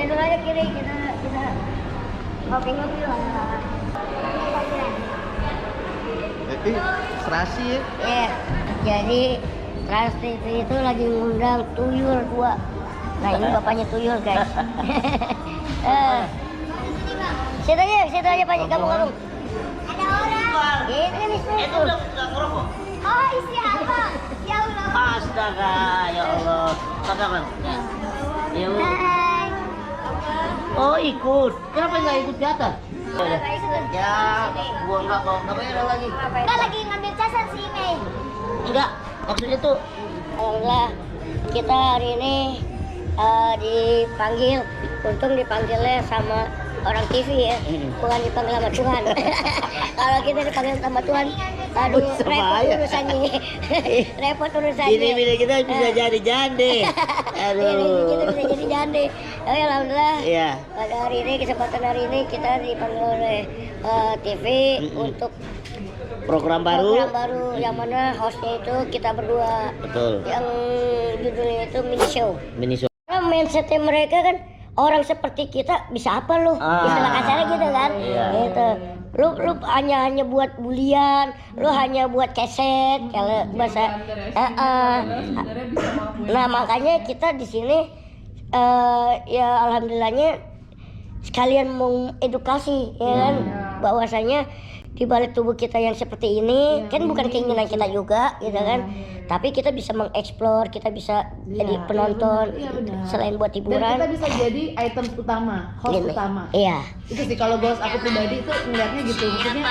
dulu aja kiri, kita ngopi-ngopi lah. Tapi serasi ya? Iya, jadi Trans TV itu lagi ngundang tuyul 2. Nah ini bapaknya tuyul guys. Situ aja Pak, kamu ngomong. Ada orang. Ini kan Itu udah ngerokok? Oh siapa? Ya Allah. Astaga, ya Allah. Katakan. Ya Allah. Hai. Oh ikut. Kenapa nggak ikut ke atas? Nggak ikut. Ya, gua nggak bayar lagi. Nggak lagi ngambil casan si Mei. Enggak, maksudnya tuh. Alhamdulillah kita hari ini dipanggil, untung dipanggilnya sama orang TV ya, bukan dipanggil sama Tuhan. Kalau kita dipanggil sama Tuhan, aduh repot urusannya. Repot urusannya. Ini kita bisa jadi jande. Aduh. Ini kita bisa jadi jande. Tapi alhamdulillah. Iya. Pada hari ini, kesempatan hari ini kita dipanggil oleh TV untuk Program baru yang mana hostnya itu kita berdua. Betul. Yang judulnya itu mini show. Mini show. Karena mindsetnya mereka kan orang seperti kita bisa apa lu? Istilah kasarnya gitu kan. Iya. Gitu. Lu hanya buat bulian, lu hanya buat keset kalau bahasa Nah, makanya kita di sini ya alhamdulillahnya sekalian mengedukasi ya kan, bahwasanya di balik tubuh kita yang seperti ini kan bukan keinginan kita juga gitu kan, tapi kita bisa mengeksplor, kita bisa jadi penonton selain buat hiburan. Dan kita bisa jadi item utama, host utama. Iya. Itu sih kalau goals aku pribadi itu ngeliatnya gitu, maksudnya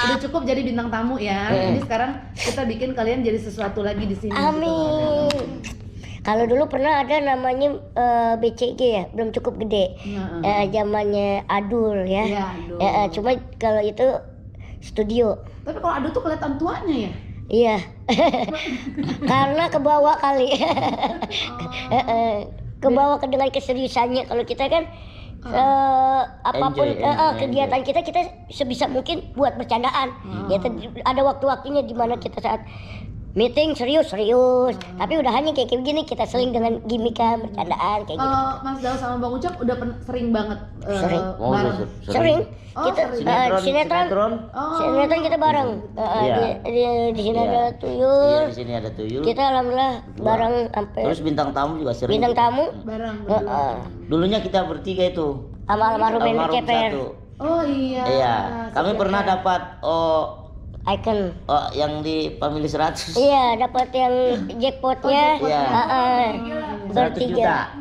udah cukup jadi bintang tamu ya. Jadi sekarang kita bikin kalian jadi sesuatu lagi di sini. Amin. Gitu. Kalau dulu pernah ada namanya BCG ya, belum cukup gede. Zamannya Adul ya. Iya, Adul. Cuma kalau itu studio. Tapi kalau Adu tuh kelihatan tuanya ya. Iya. Karena kebawa kali. Kebawa dengan keseriusannya. Kalau kita kan apapun kegiatan kita sebisa mungkin buat bercandaan. Ya ada waktu-waktunya di mana kita saat meeting serius, tapi udah hanya kayak begini kita seling dengan gimikan, bercandaan kayak gitu. Kalau Mas Daus sama Bang Ucok udah sering banget bareng. Sering. Kita sinetron. Sinetron kita bareng. Di sini ada tuyul. Iya, di sini ada tuyul. Kita alhamdulillah bareng sampai. Terus bintang tamu juga sering. Bintang tamu Bareng. Dulunya kita bertiga itu. almarhum CPR. Oh iya. Iya. Kami pernah dapat Icon. yang di Family 100. Iya, dapat yang jackpotnya. Bertiga.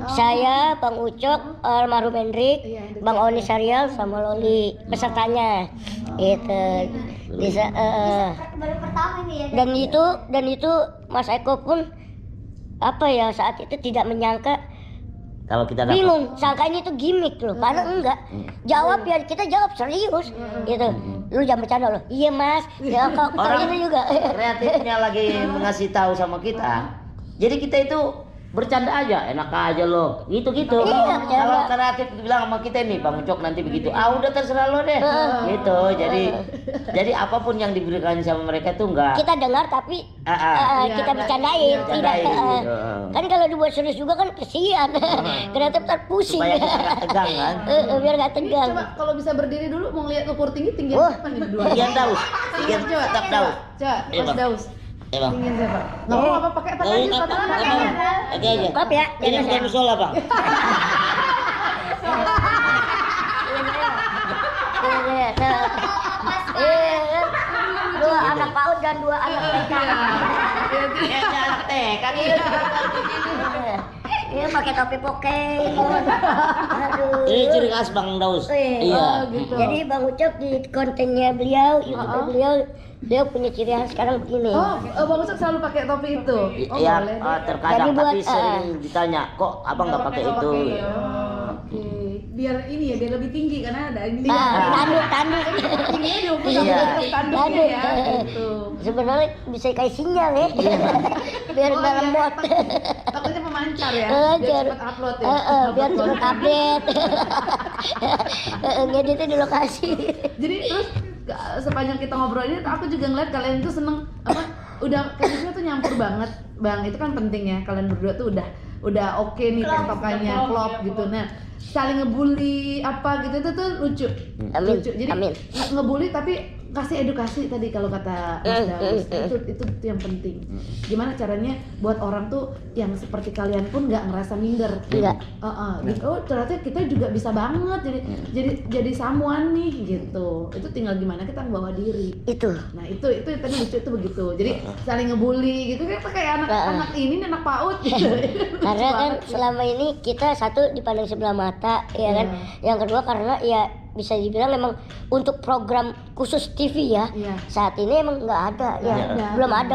Saya, Bang Ucok, almarhum Hendrik, Bang Oni Sarial sama Loli pesertanya. Itu bisa dan itu Mas Eko pun saat itu tidak menyangka. Kalau kita dapat. Bingung, sangkanya itu gimmick loh, karena enggak. Jawab ya, kita jawab serius gitu. Lu jangan bercanda loh. Iya Mas, ya kok ini juga. Kreatifnya lagi ngasih tahu sama kita. Jadi kita itu bercanda aja, enak aja loh. Gitu. Iya, kalau kreatif bilang sama kita nih, Bang Ucok nanti begitu. Udah terserah lo deh. Gitu. Jadi apapun yang diberikan sama mereka tuh enggak. Kita dengar tapi kita bercandain, tidak. Kan kalau dibuat serius juga kan kesian. Kreatif pusing. Supaya kita nggak tegang kan. Biar nggak tegang. Coba kalau bisa berdiri dulu mau ngeliat ukur tinggi apa nih berdua? Tinggian Daus. Tinggian tetap Daus. Coba, Mas Daus. Bang. Tinggian siapa? Nggak mau apa pakai tangan aja, tangan. Oke aja. Maaf ya. Ini bukan musola, Bang. Dua anak PAUD dan 2 anak TK. Kayaknya anak TK nih. Ini pakai topi pokey. Aduh. Ini ciri khas Bang Daus. Iya. Gitu. Jadi Bang Ucok di kontennya beliau, YouTube beliau punya ciri khas sekarang begini. Bang Ucok selalu pakai topi itu. Iya, Boleh. terkadang Jadi buat, tapi sering ditanya, kok abang nggak pakai itu? Oke. Biar ini ya, biar lebih tinggi karena ada ini. Tanduk. Tingginya diukur Iya. sama tanduknya ya. Gitu. Sebenarnya bisa kayak sinyal ya. Biar nggak lemot. Takutnya pemancar ya. Biar Biar cepat upload ya. biar cepat update. Ngeditnya di lokasi. Jadi terus sepanjang kita ngobrol ini aku juga ngeliat kalian tuh seneng udah chemistry tuh nyampur banget Bang, itu kan penting ya, kalian berdua tuh udah udah oke nih tektokannya klop gitu. Nah, saling ngebully apa gitu itu tuh lucu. Amin. Lucu. Jadi Amin. ngebully tapi kasih edukasi tadi kalau kata Mas Daus. Itu yang penting. Gimana caranya buat orang tuh yang seperti kalian pun nggak ngerasa minder. Enggak. Gitu. Oh ternyata kita juga bisa banget jadi someone nih gitu. Itu tinggal gimana kita membawa diri. Itu. Nah itu tadi lucu itu begitu. Jadi saling ngebully gitu kan kayak anak ini anak PAUD gitu. Karena kan selama ini kita satu dipandang sebelah mata, ya kan. Yang kedua karena ya bisa dibilang memang untuk program khusus TV ya. Saat ini emang nggak ada ya. Belum ada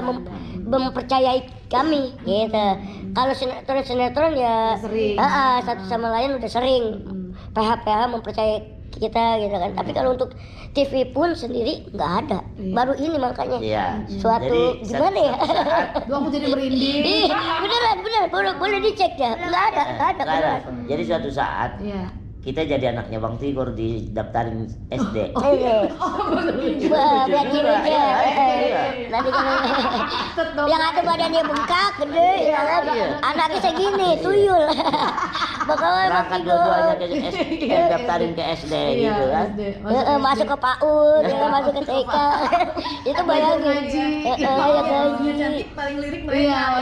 mempercayai kami gitu. Kalau sinetron ya sering. Satu sama lain udah sering PH mempercayai kita gitu kan. Tapi kalau untuk TV pun sendiri nggak ada. Baru ini makanya suatu gimana ya? Duh aku jadi merinding. Beneran boleh dicek ya. Nggak ada. Jadi suatu saat kita jadi anaknya Bang Tigor didaftarin SD. Biar gini aja. Nanti kalau yang ada badannya bengkak, gede, ya kan? Anaknya segini, tuyul. Bakalan Berangkat dua-duanya ke SD, daftarin ke SD gitu kan. Masuk ke PAUD, masuk ke TK. Itu bayangin. Cantik paling lirik mereka.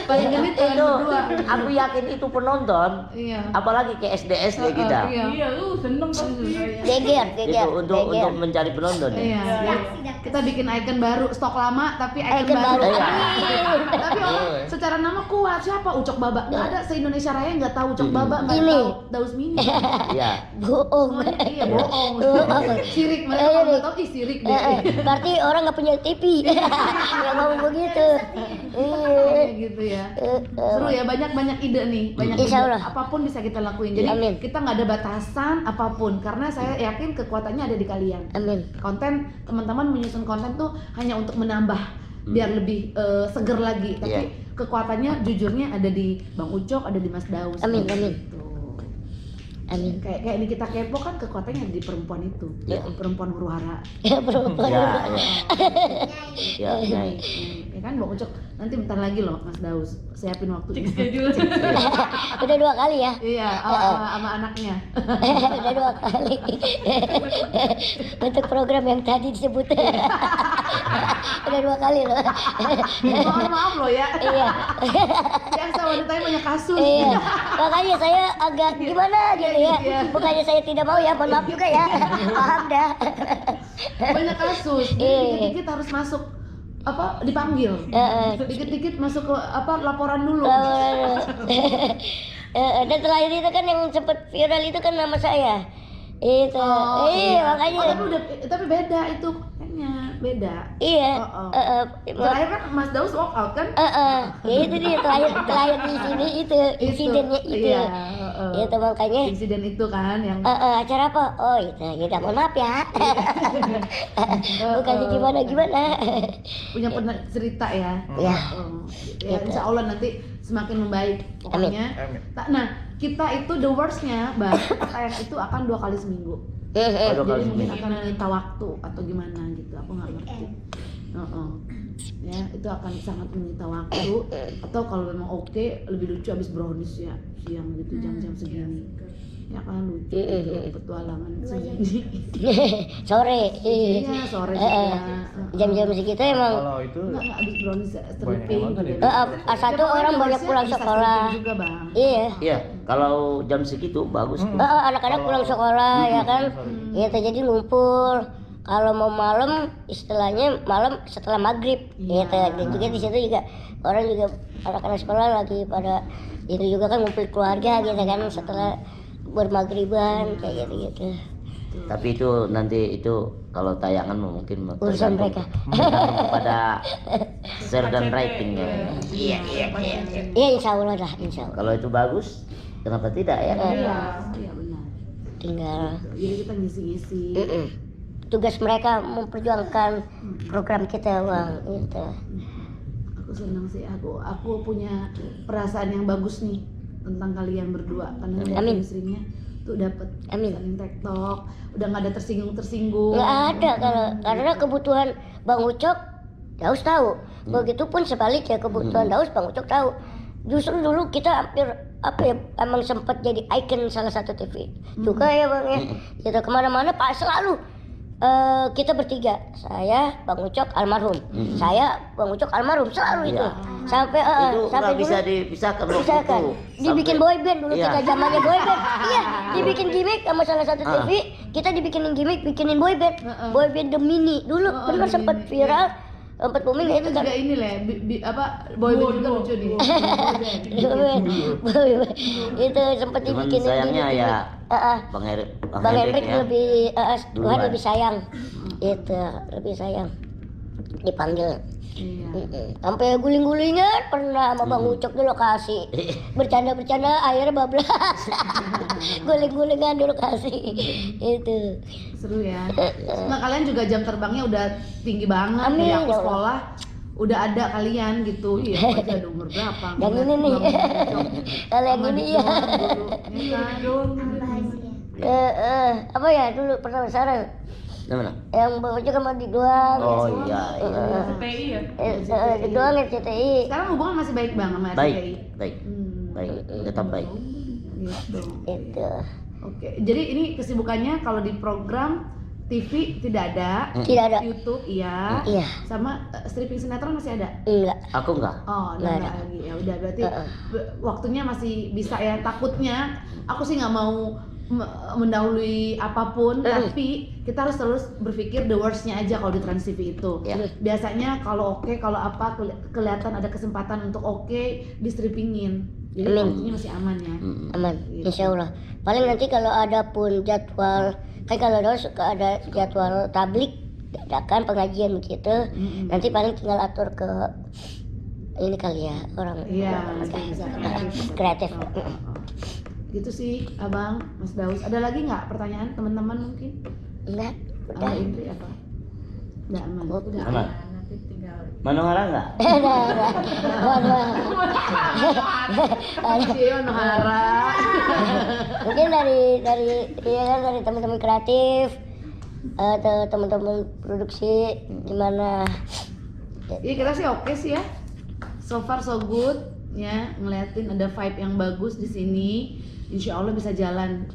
Paling genit Itu aku yakin itu penonton. Apalagi ke SD kita. Seneng pasti. Geger. Itu untuk mencari penonton. Kita bikin icon baru, stok lama tapi icon baru. Tapi secara nama kuat siapa? Ucok Baba. Nggak ada se-Indonesia Raya nggak tahu Ucok Baba, nggak tahu Daus Mini. Iya. Bohong. Bohong. Sirik mereka nggak tahu sirik deh. Berarti orang nggak punya TV. Nggak ngomong begitu. Gitu ya. Seru ya, banyak ide nih, banyak Insya ide. Allah. Apapun bisa kita lakuin. Jadi kita nggak ada batasan apapun karena saya yakin kekuatannya ada di kalian. Amin. Konten teman-teman menyusun konten tuh hanya untuk menambah biar lebih seger lagi. Tapi kekuatannya jujurnya ada di Bang Ucok, ada di Mas Daus. Amin. Gitu. Amin. Kayak ini kita kepo kan kekuatannya ada di perempuan itu. Perempuan huru hara. Perempuan. Ya, Ya kan Bang Ucok, nanti bentar lagi loh Mas Daus siapin waktu. Udah 2 kali ya. Iya, sama anaknya. Udah 2 kali. Untuk program yang tadi disebut. Udah 2 kali loh. Mohon maaf loh ya. Iya. Biasa wanitanya banyak kasus. Iya. Makanya saya agak gimana gitu ya. Bukannya saya tidak mau ya, mohon maaf juga ya. Paham dah. Banyak kasus. Dikit-dikit harus masuk dipanggil. Dikit-dikit masuk ke laporan dulu. Dan terakhir itu kan yang sempat viral itu kan nama saya. Itu. Makanya. Tapi beda itu kayaknya beda. Iya. Terakhir kan Mas Daus walk out kan? Ya itu dia terakhir di sini itu insidennya itu. Itu makanya. Insiden itu kan yang. Acara apa? Oh itu. Ya mohon maaf ya. Bukannya gimana. Punya pernah cerita ya. Ya. Ya insya Allah nanti semakin membaik pokoknya. Nah kita itu the worstnya Bang, tayang itu akan 2 kali seminggu. Jadi mungkin akan menyita waktu atau gimana gitu, aku nggak ngerti. Ya itu akan sangat menyita waktu. Atau kalau memang oke, lebih lucu abis brownies ya siang gitu jam-jam segini. Ya kan lucu petualangan segini. Sore. Iya sore juga. Jam-jam segitu emang. Kalau itu Nggak abis brownies stripping gitu. Satu orang banyak pulang sekolah. Juga Bang. Iya, kalau jam segitu bagus. Anak-anak pulang sekolah ya kan. Gitu jadi ngumpul. Kalau mau malam istilahnya malam setelah maghrib gitu. Dan juga di situ juga orang juga anak-anak sekolah lagi pada itu juga kan ngumpul keluarga gitu kan setelah bermaghriban kayak gitu. Tapi itu nanti itu kalau tayangan mungkin Urusan mereka. Pada share dan ratingnya. Iya. Iya insya Allah lah insya Allah. Kalau itu bagus, kenapa tidak ya? Iya benar. Tinggal. Jadi kita ngisi-ngisi. Tugas mereka memperjuangkan program kita Bang itu. Aku senang sih aku punya perasaan yang bagus nih tentang kalian berdua karena dari istrinya tuh dapat saling tektok, udah nggak ada tersinggung. Nggak ada karena kebutuhan Bang Ucok Daus tahu. Begitupun sebaliknya kebutuhan Daus Bang Ucok tahu. Justru dulu kita hampir emang sempat jadi icon salah satu TV juga ya Bang ya. Kita kemana-mana Pak selalu kita bertiga, saya Bang Ucok almarhum, saya Bang Ucok almarhum selalu itu. Sampai itu sampai nggak bisa dulu dipisahkan dipisahkan. Dibikin boy band dulu kita zamannya boy band. Iya, dibikin gimmick sama salah satu TV, kita dibikinin gimmick, bikinin boy band. Boy band The Mini dulu benar sempat viral, sempat booming Itu itu kan. juga ini lah, boy band juga lucu nih. Boy band. Itu sempat Cuman dibikinin sayangnya gini. ya Heeh. Bang Hendrik ya. lebih Tuhan Duluan. lebih sayang. Itu lebih sayang. Dipanggil. Iya. Sampai guling-gulingan pernah sama Bang Ucok di lokasi. Bercanda-bercanda akhirnya bablas. Guling-gulingan di lokasi. Itu. Seru ya. Nah kalian juga jam terbangnya udah tinggi banget. Amin, Dari aku ya Allah. sekolah udah ada kalian gitu. Iya, aku aja ada umur berapa? Yang ini nih. Kalau yang ini ya. Apa ya dulu pernah penasaran Mana? yang Bang Ucok sama Dik doang. Oh iya, iya. CTI ya? Dik doang RCTI. Sekarang hubungan masih baik bang sama Baik, RCTI? baik, Hmm, baik, tetap baik. gitu. Itu. Oke, jadi ini kesibukannya kalau di program TV tidak ada, Tidak ada. YouTube iya, Iya. sama stripping sinetron masih ada. Enggak. Aku enggak. Oh, Nggak udah ada. lagi ya udah berarti waktunya masih bisa ya. Takutnya aku sih nggak mau mendahului apapun, tapi kita harus terus berpikir the worst-nya aja kalau di Trans TV itu. Ya. Biasanya kalau oke, kalau apa kelihatan ada kesempatan untuk oke, di strippingin. Jadi Amin. waktunya masih aman ya. Aman, insya Allah. Paling nanti kalau ada pun jadwal, kan kalau ada suka ada jadwal tablik, dadakan pengajian begitu, nanti paling tinggal atur ke ini kali ya orang Iya, bisa. kreatif. Gitu sih, Abang, Mas Daus. Ada lagi nggak pertanyaan teman-teman mungkin? Enggak, udah. Abang Indri apa? Udah aman. Udah. Aman. Nanti tinggal Manohara enggak? Cio Nohara. Mungkin dari ya kan dari teman-teman kreatif atau teman-teman produksi gimana? Iya kita sih oke sih ya. So far so good ya, ngeliatin ada vibe yang bagus di sini. Insya Allah bisa jalan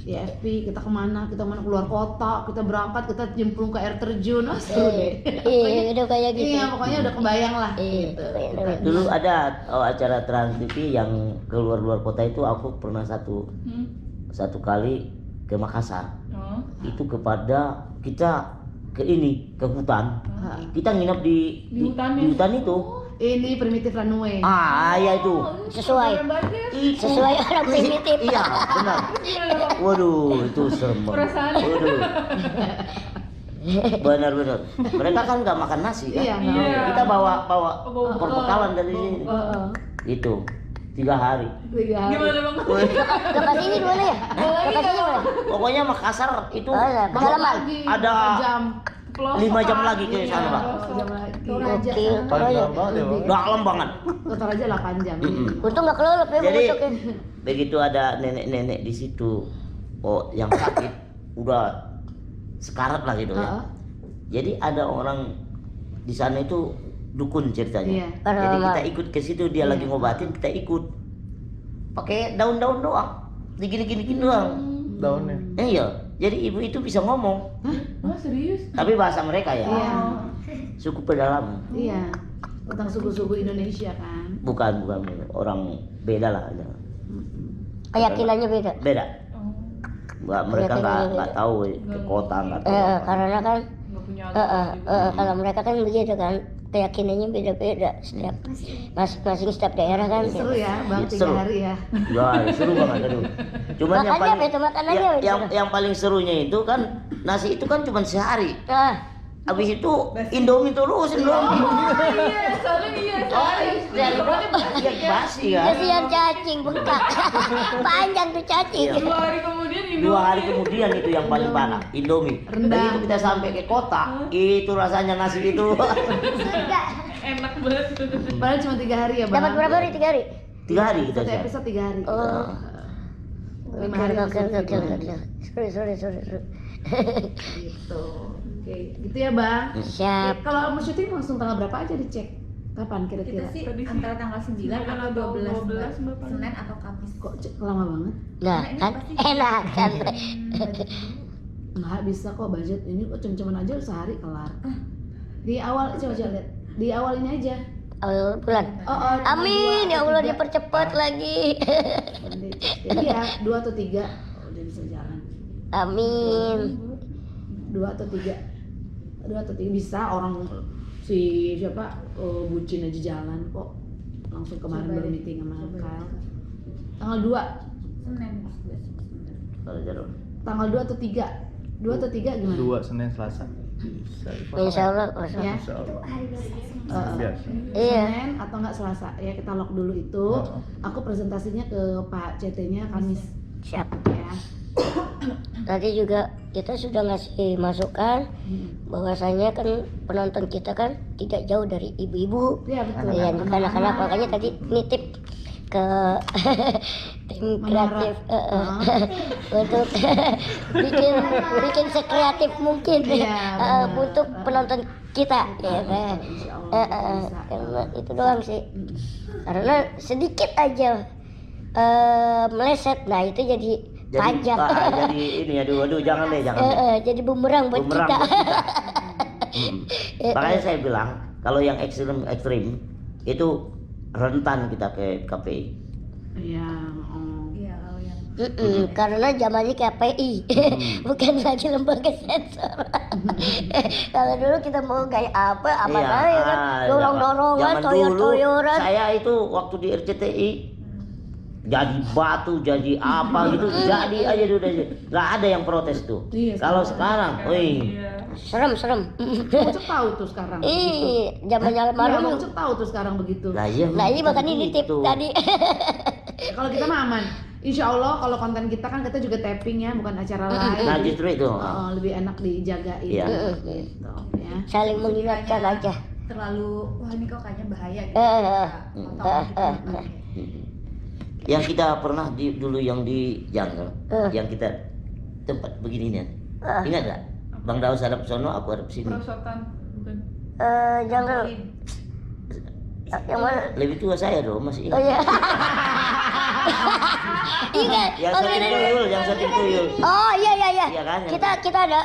di FP. Kita kemana? Kita mana keluar kota? Kita berangkat, kita nyemplung ke air terjun. Oh, seru deh. Iya, udah kayak gitu. Iya, pokoknya udah kebayang lah. Iya, Gitu. kebayang. Dulu ada acara Trans TV yang keluar kota itu aku pernah satu kali ke Makassar. Oh. Itu kepada kita ke hutan. Kita nginap di hutan itu. Ini primitif runway. Ya itu. Sesuai orang primitif. Iya, benar. Waduh, itu serem banget. Waduh. Benar. Mereka kan nggak makan nasi kan? Iya, nggak. Kita bawa perbekalan dari sini. Itu 3 hari. Gimana bang? Lokasinya di mana ya? Lokasinya mana? Pokoknya Makassar itu Pedalaman. ada Jam. 5 jam lagi ke sana, Pak. Jam lagi. Oke, Dalam banget. Kotor aja 8 jam. untung nggak kelelep ya Jadi Bang Ucok ya. begitu ada nenek-nenek di situ, yang sakit, udah sekarat lah gitu ya. Jadi ada orang di sana itu dukun ceritanya. Iya. Jadi kita ikut ke situ, dia lagi ngobatin, kita ikut. Pakai daun-daun doang, digini-gini doang. Daunnya. Iya. Jadi ibu itu bisa ngomong, Oh serius? tapi bahasa mereka ya. Iya. Suku pedalaman. Iya. Tentang suku-suku Indonesia kan. Bukan orang beda lah. Keyakinannya beda. Beda. Mereka Keyakinannya nggak tahu ke kota nggak tahu. Karena kan Nggak punya agama. kalau mereka kan begitu kan, keyakinannya beda-beda setiap masing-masing setiap daerah kan. Seru ya, Bang, 3 Seru. hari ya. Ya, seru banget aduh. Cuman yang Makannya paling apa itu? Makanannya apa itu? yang paling serunya itu kan nasi itu kan cuma sehari. Ah, Habis itu Indomie terus, Indomie. Iya, soalnya iya. Dari basi kan. kasihan cacing bengkak. Panjang tuh cacing. Iya. 2 hari kemudian ini. 2 hari kemudian itu yang paling parah, Indomie. Rendang. Begitu kita sampai ke kota, itu rasanya nasi itu. Enak banget. Padahal cuma 3 hari ya, Bang. Dapat berapa hari? 3 hari? 3 hari kita Satu sih. episode 3 hari. Oh. 5 hari Oke. episode Sorry. gitu. Oke, gitu ya, Bang. Siap. Kalau mau syuting langsung tanggal berapa aja dicek? Kapan Kita kira-kira? sih Tadi sih antara tanggal 9 atau 12 12, Mbak. Senin atau Kamis. Kok lama banget? Nah Karena ini kan pasti- enak kan. Budget dulu. Nggak bisa kok budget ini kok cem-ceman aja sehari kelar. Di awal coba lihat. Di awal ini aja. Awal bulan. Oh, Amin ya Allah 2 atau 3. dipercepat lagi. Iya, 2 atau 3 udah bisa jalan. Amin. 2 atau 3. 2 atau 3 bisa orang si siapa bucin aja jalan kok. Langsung kemarin Coba baru deh. meeting sama Coba Kyle. deh. Tanggal 2. Senin. Kalau jalan. Tanggal 2 atau 3. 2 atau 3 gimana? 2 Senin Selasa. Bisa. Insya Allah. Masya Ya. Insya Allah. Eh, Biasa. Iya. Senin atau enggak Selasa. Ya kita lock dulu itu. Oh. Aku presentasinya ke Pak CT-nya Kamis Siap. ya. Tadi juga kita sudah ngasih masukan bahwasanya kan penonton kita kan tidak jauh dari ibu-ibu. Iya betul. Yang anak-anak makanya tadi nitip ke tim Menara. kreatif untuk bikin sekreatif mungkin Iya, benar. untuk penonton kita ya kan. Insya Allah bisa. Karena itu doang sih, karena sedikit aja meleset, nah itu jadi pajak. Jadi ini aduh jangan deh jangan. Jadi bumerang buat Bumerang kita. buat kita. Makanya saya bilang kalau yang ekstrim itu rentan kita ke KPI. Iya. Iya, kalau yang Karena zamannya KPI, bukan lagi lembaga sensor. Kalau dulu kita mau kayak apa aja kan, dorong-dorongan, Zaman dulu toyor-toyoran. saya itu waktu di RCTI jadi batu, jadi apa gitu, jadi aja udah aja. Nggak ada yang protes tuh. Iya, Kalau sekarang, wih, Iya. Serem. Bang Ucok tahu tuh sekarang. Ih, zamannya Iya, Bang almarhum. Ucok tahu tuh sekarang begitu. lah iya. Nah ini makanya ini tip gitu. tadi. Kalau kita mah aman. Insya Allah kalau konten kita kan kita juga tapping ya, bukan acara lain. Nah justru itu. Lebih enak dijagain. Iya. Gitu ya. Saling mengingatkan aja. terlalu wah ini kok kayaknya bahaya gitu. Yang kita pernah dulu yang di jungle, yang kita tempat beginian. Ingat nggak? Bang Daus hadap sono, aku hadap sini. Perosotan bukan. Jangan yang mana? Lebih tua saya dong, masih Oh ingat. iya. Ingat. Yang Oh, satu iya. tuyul, yang satu tuyul. Oh iya. Iya kan? Kita ada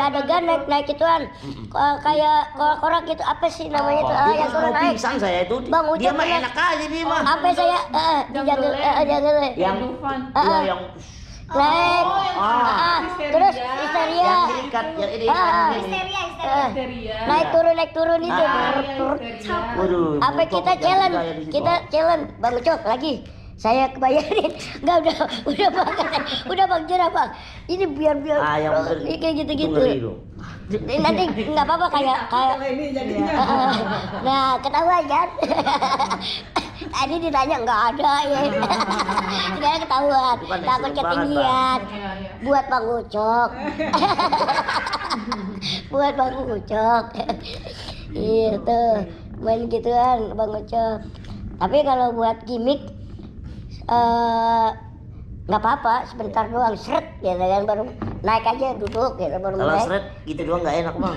adegan naik gituan. Kayak orang gitu apa sih namanya itu? Dia Yang turun mau naik. pingsan saya itu. Bang Ucok Dia mah pernah- enak aja dia mah. Apa saya di jungle jungle. Yang Dufan. iya yang Naik. Terus yang histeria. diikat, yang ini. Histeria. Naik turun itu. Waduh. Apa bocok kita jadi challenge? saya di situ. Kita challenge Bang Ucok lagi. Saya kebayarin. Enggak udah Bang. Udah Bang jerah Bang. Ini biar yang kayak gitu-gitu. ngeri loh. Nanti nggak apa-apa kayak nah ketahuan kan. Tadi ditanya nggak ada ya. Sekarang ketahuan. Bukan Takut ekstrim banget, ketinggian. Iya, iya. Buat Bang Ucok. Buat Bang Ucok. Iya tuh main gituan Bang Ucok. Tapi kalau buat gimmick nggak apa-apa, sebentar doang seret gitu kan, baru naik aja duduk gitu baru Kalau naik. seret gitu doang nggak enak bang.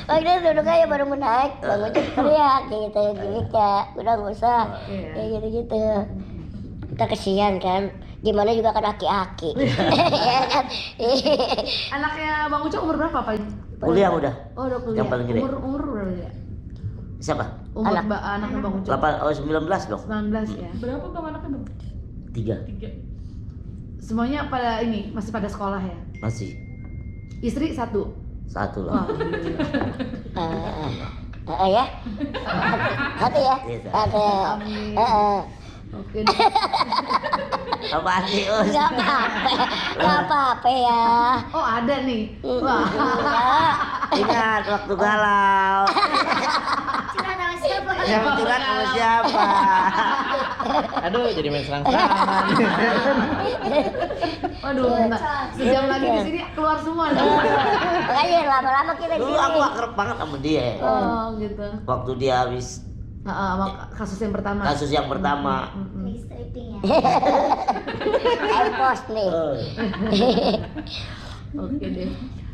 Waktu itu duduk aja baru mau naik, Bang Ucok teriak gitu gimmicknya, udah nggak usah kayak gitu-gitu. Kita kesian kan, gimana juga kan aki-aki. Ya kan? Anaknya Bang Ucok umur berapa Pak? Kuliah udah. Oh udah kuliah. Yang paling gede. Umur berapa ya? Siapa? Umur Anak. anaknya Bang Ucok. 19 dong. 19 ya. Berapa bang anaknya bang? 3 3. Semuanya pada ini masih pada sekolah ya. masih Istri 1. 1 Wah, lah. Ya, satu ya, Iya, satu. Amin. Oke. Apaan sih Us? Nggak apa-apa ya. Oh ada nih. Wah. Ingat waktu galau. Yang curhat sama siapa? Aduh, jadi main serang-serangan. Waduh, sejam lagi di sini keluar semua nih. Makanya lama-lama kita di Dulu sini. aku akrab banget sama dia. Oh gitu. Waktu dia habis Sama kasus yang pertama. kasus yang pertama. Airpost nih. Oke deh.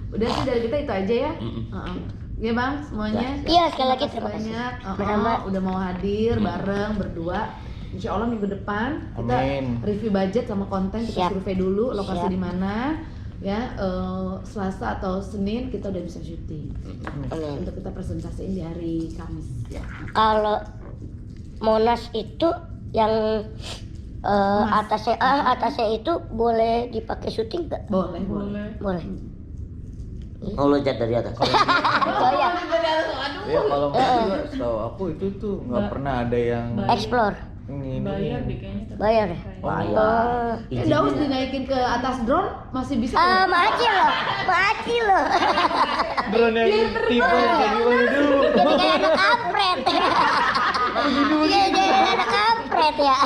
Udah sih dari kita itu aja ya. Mm-mm. Heeh. Ya bang, semuanya. Iya, sekali lagi Terima terima kasih. banyak. Bersama. Udah mau hadir bareng berdua. Insya Allah minggu depan kita Amin. review budget sama konten, kita Siap. survei dulu lokasi Siap. di mana. Ya, Selasa atau Senin kita udah bisa syuting. Amin. Untuk kita presentasiin di hari Kamis. Ya. Kalau Monas itu yang atasnya itu boleh dipakai syuting nggak? Boleh, boleh. Boleh. Oh, loncat dari atas. Oh ya, Ya kalau nggak juga, setahu aku itu tuh nggak pernah ada yang explore, ini. Bayar deh kayaknya. tapi bayar ya? kayak- Bayar. Daus dinaikin ke atas drone masih bisa. Maci loh. Drone yang tipe yang kayak gimana dulu? Jadi kayak anak kampret. Iya, jadi anak kampret ya.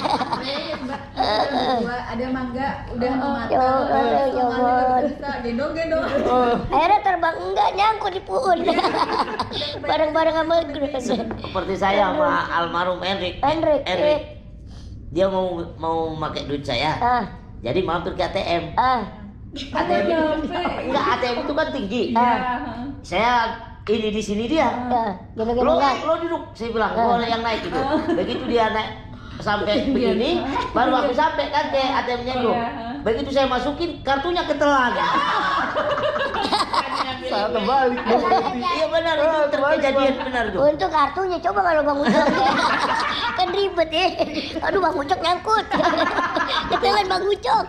Berdua ada mangga udah mau matang. Ya Allah, ya Allah. Bisa gendong. Akhirnya terbang enggak nyangkut di puun. Bareng-bareng sama grup. Seperti saya sama almarhum Enrik. Hendrik. Dia mau pakai duit saya. Jadi mampir ke ATM. ATM enggak, ATM itu kan tinggi. Saya ini di sini dia. Lo duduk, saya bilang, lo yang naik itu. Begitu dia naik sampai begini, baru aku sampai kan ke ATM-nya dulu. Begitu saya masukin, kartunya ketelan. Saat terbalik. Iya benar, itu terkejadian benar tuh. Untuk kartunya coba kalau Bang Ucok ya. Kan ribet ya. Aduh Bang Ucok nyangkut. Ketelan Bang Ucok.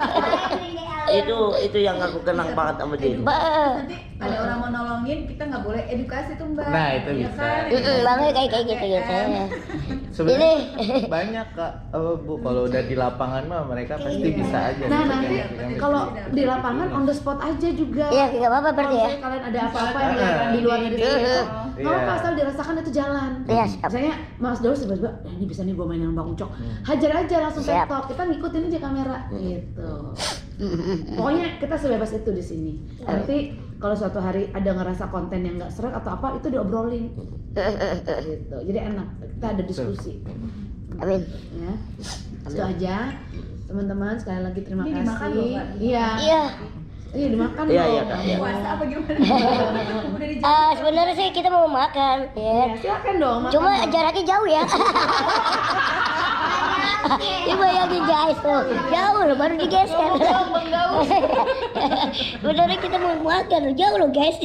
Itu yang aku kenang banget sama dia. Nanti ada orang mau nolongin, kita nggak boleh edukasi tuh mbak. Nah, itu Iya bisa. kan? Bangnya kayak gitu gitu. Sebenarnya banyak kak, Bu, kalau udah di lapangan mah mereka pasti bisa aja. Nah gitu, nanti yang kalau di lapangan on the spot aja juga. Iya nggak apa-apa berarti ya. Kalau kalian ada apa-apa yang di luar dari situ, Iya. nggak apa asal dirasakan itu jalan. Iya, siap. Misalnya Mas Daus tiba-tiba, ini bisa nih gue main dengan Bang Ucok. Hajar aja langsung Siap. TikTok. Kita ngikutin aja kamera gitu. Pokoknya kita sebebas itu di sini. Nanti kalau suatu hari ada ngerasa konten yang nggak seret atau apa itu diobrolin. Gitu. Jadi enak. Kita ada diskusi. Amin. Ya. Itu aja. Teman-teman sekali lagi terima Ini dimakan kasih. loh, Mbak. Iya. Iya. Iya dimakan Iya, dong. iya, Kak, iya. Puasa apa gimana? Udah dijawab. Sebenarnya sih kita mau makan, ya. Ya, silakan dong. makan Cuma dong. jaraknya jauh ya. Ini bayangin guys tuh, jauh loh baru digeser. Beneran kita mau makan loh, jauh loh guys.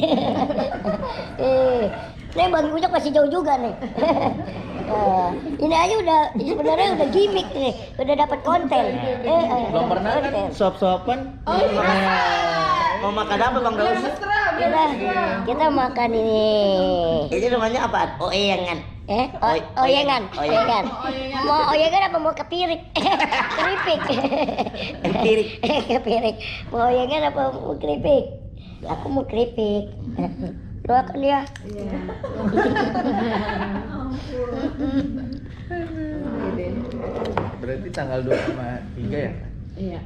Nih Bang Ucok masih jauh juga nih. Ini aja udah sebenarnya udah gimmick nih, udah dapat konten. belum pernah kan suap-suapan. Mau makan apa Bang Daus? Kita makan ini. Ini namanya apaan? Oyengan. Oyengan. Mau oyengan apa mau kepirik? Keripik. Kepirik. Kepirik. Mau oyengan apa mau keripik? Aku mau keripik. Doakan ya. Iya. Berarti tanggal 2 sama 3 ya? Iya.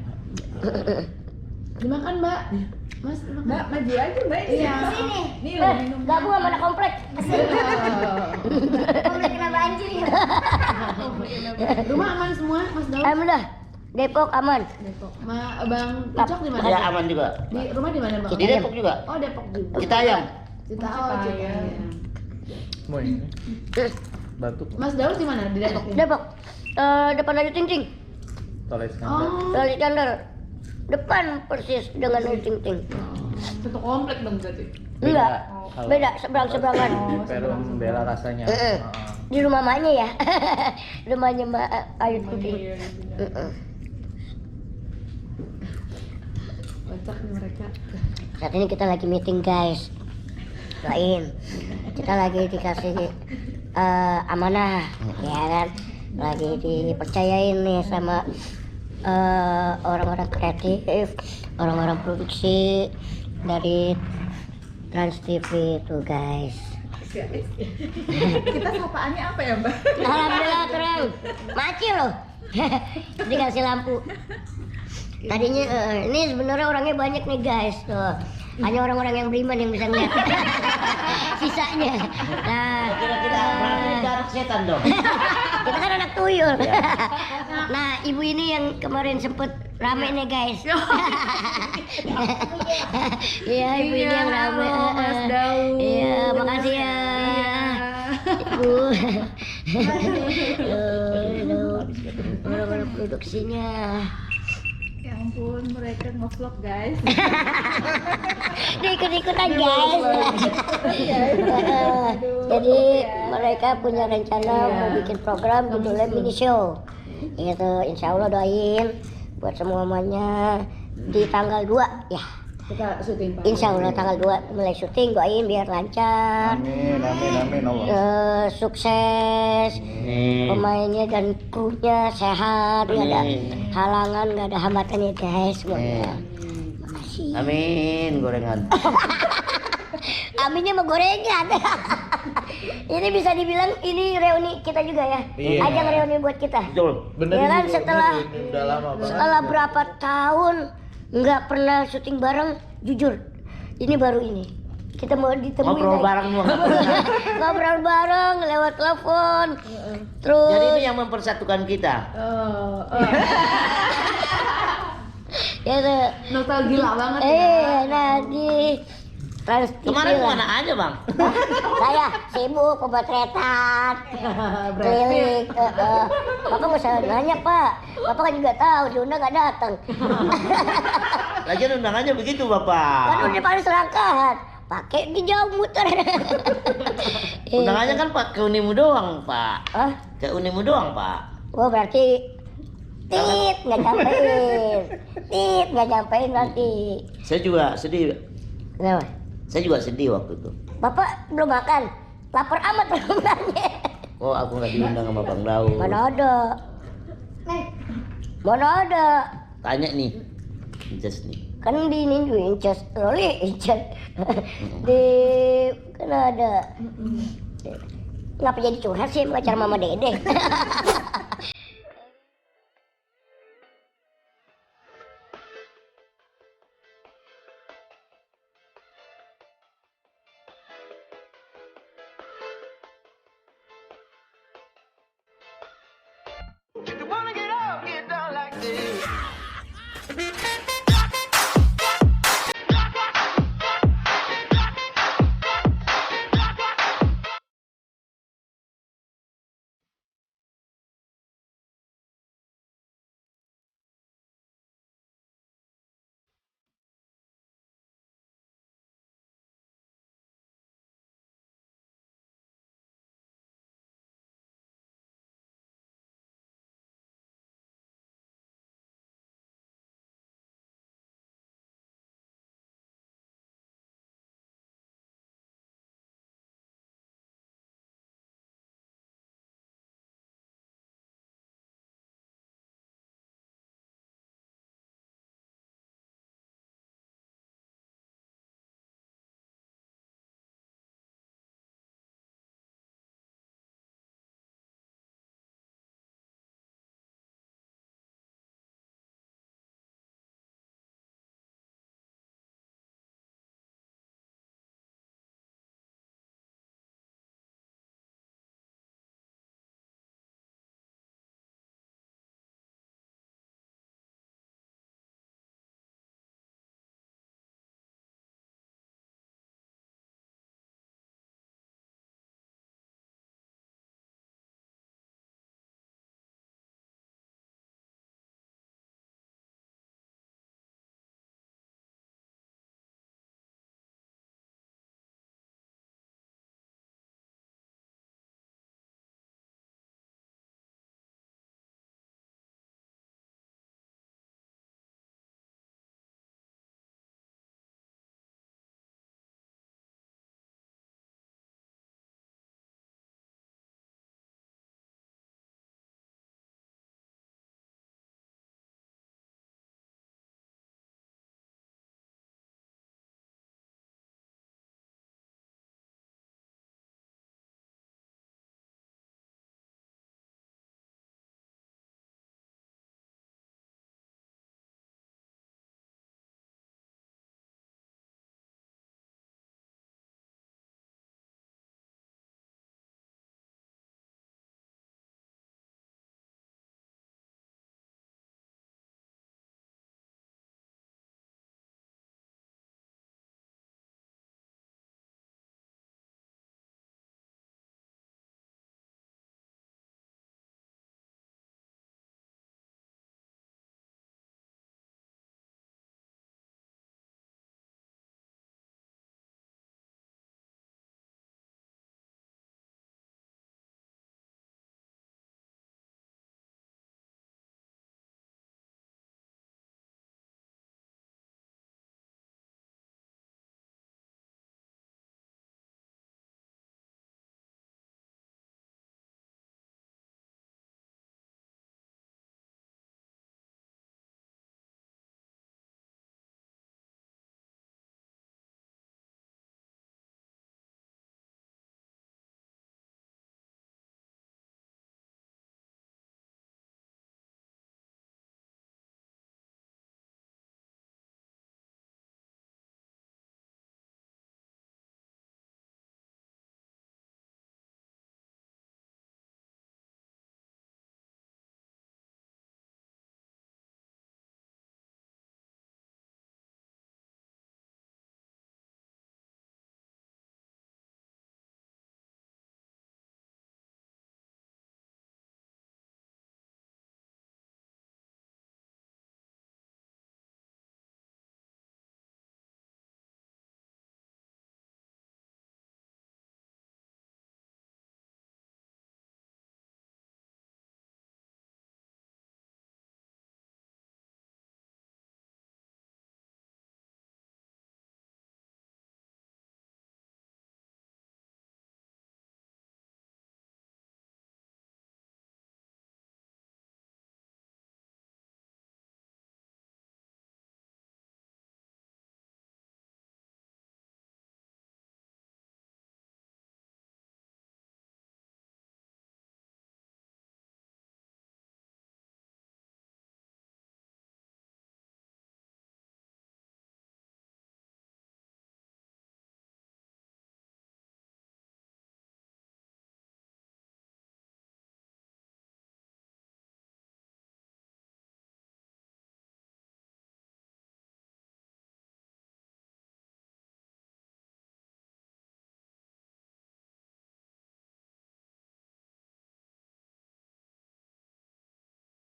Dimakan Mbak. Mas, dimakan. Mbak maju aja mbak. Iya. Sini. Nih lo minum. Gabung sama anak komplek. Udah kena banjir ya. Rumah aman semua, Mas Daud? Alhamdulillah. Depok aman. Depok. Bang Ucok di mana? Ya aman juga. Di rumah di mana, Bang? Di Depok juga. Oh, Depok juga. Kita ayam. Citayam. Mau ini? Batuk. Mas Daud di mana? Di Depok. ini? Depok. Depan Ayu Ting Ting. Toleh Skandar. Oh. Lali Candar. Depan persis dengan Ayu Ting Ting. Satu komplek dong berarti. Enggak. Kalau Beda seberang-seberangan. di Perum bela rasanya. Heeh. Di rumah maknya ya. Rumahnya Mbak Ayu Ting Ting. Iya, iya. Kocak nih mereka. Saat ini kita lagi meeting guys. Doain. Kita lagi dikasih amanah, ya kan? Lagi dipercayain nih sama orang-orang kreatif, orang-orang produksi dari Trans TV itu guys. Kita sapaannya apa ya mbak? Alhamdulillah keren. Maci loh. Dikasih lampu. Tadinya ini sebenarnya orangnya banyak nih guys tuh. Hanya orang-orang yang beriman yang bisa ngeliat. Sisanya. Nah, Kira-kira berarti itu anak setan dong. kita kan anak tuyul. Nah, ibu ini yang kemarin sempet rame nih guys. Iya, ibu ini yang rame. Mas Daud. Iya, makasih ya. Ibu. Orang-orang produksinya. Ya ampun, mereka nge-vlog guys. Dia ikut-ikutan guys. Jadi mereka punya rencana mau bikin program judulnya mini show. Gitu, insya Allah doain buat semuanya di tanggal 2 ya. Kita syuting Pak. Insya Allah tanggal 2 mulai syuting, doain biar lancar. Amin Allah. Sukses pemainnya dan krunya sehat, nggak ada halangan, nggak ada hambatan ya guys semuanya. Makasih. Amin gorengan. Aminnya mau gorengan. Ini bisa dibilang ini reuni kita juga ya. Iya. Ajang reuni buat kita. Betul. Bener Ya kan juga, setelah bener, udah lama banget. setelah berapa tahun nggak pernah syuting bareng, jujur ini baru ini kita mau ditemuin Ngobrol lagi. bareng juga nggak pernah. Ngobrol bareng lewat telepon terus Jadi ini yang mempersatukan kita. ya tuh. Nostalgia banget ya. Nah di Trans TV Kemarin lah. kemana aja bang? Saya sibuk pemotretan keliling. Bapak nggak usah nanya pak, bapak kan juga tahu diundang nggak datang. Lagian undangannya begitu Kan bapak. udah paling serangkahan, pakai di jauh muter. Undangannya kan pak ke Unimu doang pak. Hah? Ke Unimu doang pak. Oh berarti tit nggak nyampein berarti. Saya juga sedih. Kenapa? Saya juga sedih waktu itu. Bapak belum makan, lapar amat belum nanya. Oh aku nggak diundang sama Bang Daud. Mana ada? Mana ada? Tanya nih, just nih. Kan di ini Incas, Loli Incas. Di kan ada. Kenapa jadi curhat sih pacar Mama Dede? If you wanna get up, get down like this.